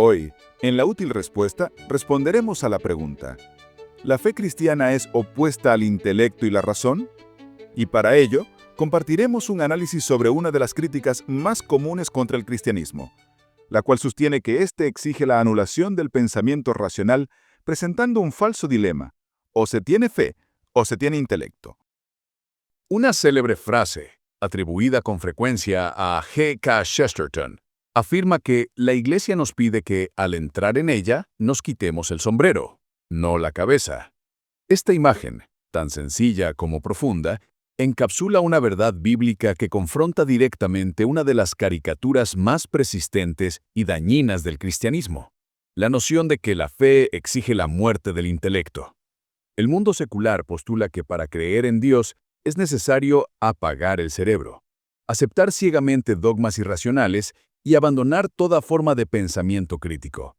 Hoy, en la útil respuesta, responderemos a la pregunta: ¿la fe cristiana es opuesta al intelecto y la razón? Y para ello, compartiremos un análisis sobre una de las críticas más comunes contra el cristianismo, la cual sostiene que éste exige la anulación del pensamiento racional, presentando un falso dilema: o se tiene fe o se tiene intelecto. Una célebre frase, atribuida con frecuencia a G. K. Chesterton, afirma que la Iglesia nos pide que, al entrar en ella, nos quitemos el sombrero, no la cabeza. Esta imagen, tan sencilla como profunda, encapsula una verdad bíblica que confronta directamente una de las caricaturas más persistentes y dañinas del cristianismo: la noción de que la fe exige la muerte del intelecto. El mundo secular postula que para creer en Dios es necesario apagar el cerebro, aceptar ciegamente dogmas irracionales y abandonar toda forma de pensamiento crítico.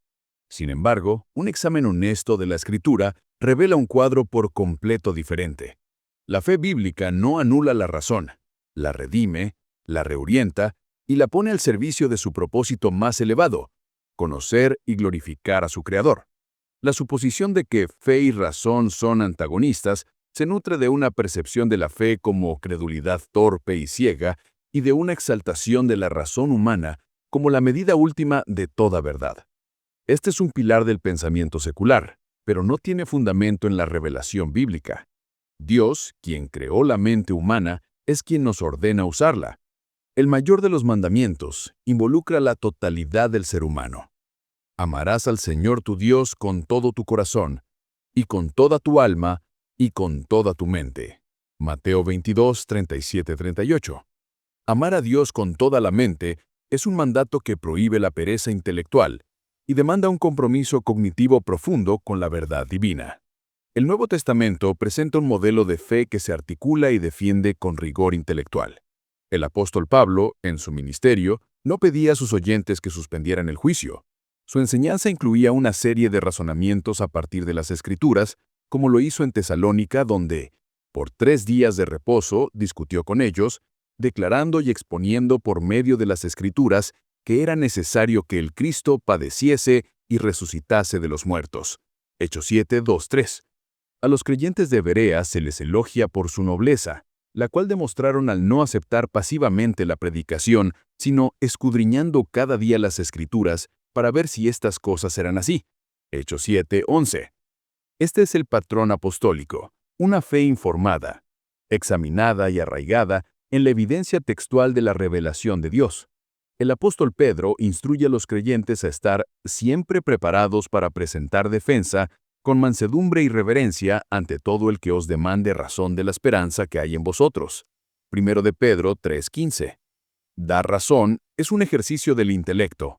Sin embargo, un examen honesto de la Escritura revela un cuadro por completo diferente. La fe bíblica no anula la razón, la redime, la reorienta y la pone al servicio de su propósito más elevado: conocer y glorificar a su Creador. La suposición de que fe y razón son antagonistas se nutre de una percepción de la fe como credulidad torpe y ciega y de una exaltación de la razón humana como la medida última de toda verdad. Este es un pilar del pensamiento secular, pero no tiene fundamento en la revelación bíblica. Dios, quien creó la mente humana, es quien nos ordena usarla. El mayor de los mandamientos involucra la totalidad del ser humano. Amarás al Señor tu Dios con todo tu corazón, y con toda tu alma, y con toda tu mente. Mateo 22, 37-38. Amar a Dios con toda la mente es un mandato que prohíbe la pereza intelectual y demanda un compromiso cognitivo profundo con la verdad divina. El Nuevo Testamento presenta un modelo de fe que se articula y defiende con rigor intelectual. El apóstol Pablo, en su ministerio, no pedía a sus oyentes que suspendieran el juicio. Su enseñanza incluía una serie de razonamientos a partir de las Escrituras, como lo hizo en Tesalónica, donde, por 3 días de reposo, discutió con ellos, declarando y exponiendo por medio de las Escrituras que era necesario que el Cristo padeciese y resucitase de los muertos. Hechos 7, 2, 3. A los creyentes de Berea se les elogia por su nobleza, la cual demostraron al no aceptar pasivamente la predicación, sino escudriñando cada día las Escrituras para ver si estas cosas eran así. Hechos 7, 11. Este es el patrón apostólico, una fe informada, examinada y arraigada en la evidencia textual de la revelación de Dios. El apóstol Pedro instruye a los creyentes a estar siempre preparados para presentar defensa con mansedumbre y reverencia ante todo el que os demande razón de la esperanza que hay en vosotros. 1 de Pedro 3:15. Dar razón es un ejercicio del intelecto.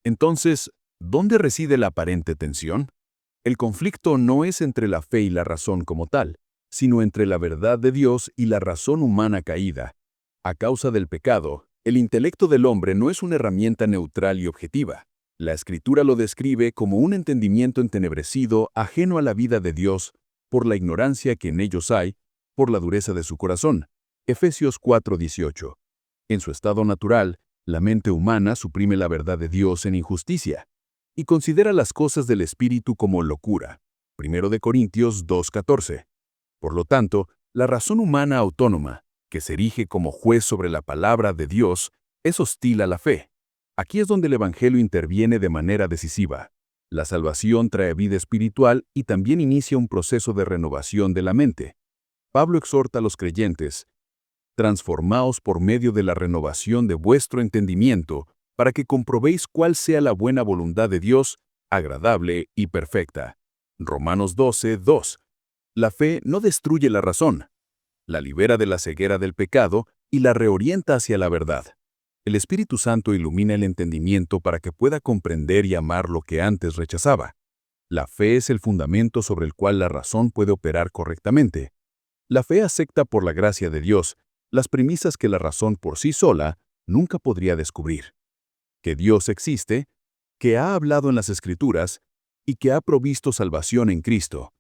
Entonces, ¿dónde reside la aparente tensión? El conflicto no es entre la fe y la razón como tal, sino entre la verdad de Dios y la razón humana caída. A causa del pecado, el intelecto del hombre no es una herramienta neutral y objetiva. La Escritura lo describe como un entendimiento entenebrecido, ajeno a la vida de Dios, por la ignorancia que en ellos hay, por la dureza de su corazón. Efesios 4:18. En su estado natural, la mente humana suprime la verdad de Dios en injusticia y considera las cosas del Espíritu como locura. 1 de Corintios 2:14. Por lo tanto, la razón humana autónoma, que se erige como juez sobre la palabra de Dios, es hostil a la fe. Aquí es donde el Evangelio interviene de manera decisiva. La salvación trae vida espiritual y también inicia un proceso de renovación de la mente. Pablo exhorta a los creyentes: transformaos por medio de la renovación de vuestro entendimiento, para que comprobéis cuál sea la buena voluntad de Dios, agradable y perfecta. Romanos 12, 2. La fe no destruye la razón, la libera de la ceguera del pecado y la reorienta hacia la verdad. El Espíritu Santo ilumina el entendimiento para que pueda comprender y amar lo que antes rechazaba. La fe es el fundamento sobre el cual la razón puede operar correctamente. La fe acepta por la gracia de Dios las premisas que la razón por sí sola nunca podría descubrir: que Dios existe, que ha hablado en las Escrituras y que ha provisto salvación en Cristo.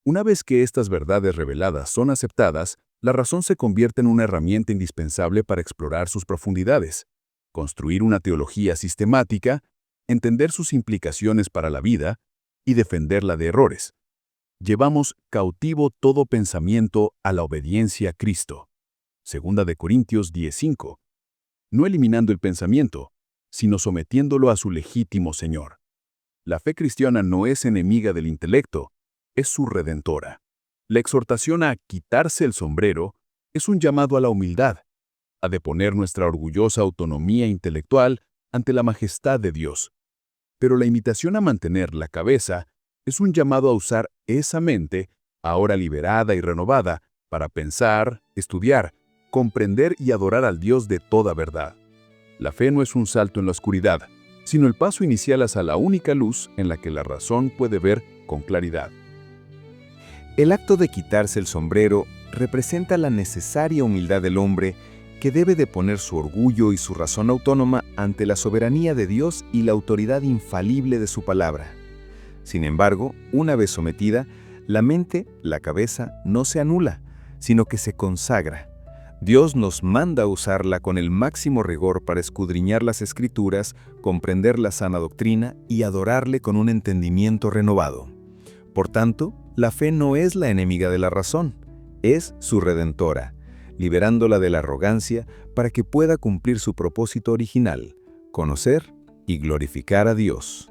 Una vez que estas verdades reveladas son aceptadas, la razón se convierte en una herramienta indispensable para explorar sus profundidades, construir una teología sistemática, entender sus implicaciones para la vida y defenderla de errores. Llevamos cautivo todo pensamiento a la obediencia a Cristo. 2 de Corintios 10:5. No eliminando el pensamiento, sino sometiéndolo a su legítimo Señor. La fe cristiana no es enemiga del intelecto, es su redentora. La exhortación a quitarse el sombrero es un llamado a la humildad, a deponer nuestra orgullosa autonomía intelectual ante la majestad de Dios. Pero la invitación a mantener la cabeza es un llamado a usar esa mente, ahora liberada y renovada, para pensar, estudiar, comprender y adorar al Dios de toda verdad. La fe no es un salto en la oscuridad, sino el paso inicial hacia la única luz en la que la razón puede ver con claridad. El acto de quitarse el sombrero representa la necesaria humildad del hombre que debe de poner su orgullo y su razón autónoma ante la soberanía de Dios y la autoridad infalible de su palabra. Sin embargo, una vez sometida, la mente, la cabeza, no se anula, sino que se consagra. Dios nos manda a usarla con el máximo rigor para escudriñar las Escrituras, comprender la sana doctrina y adorarle con un entendimiento renovado. Por tanto, la fe no es la enemiga de la razón, es su redentora, liberándola de la arrogancia para que pueda cumplir su propósito original, conocer y glorificar a Dios.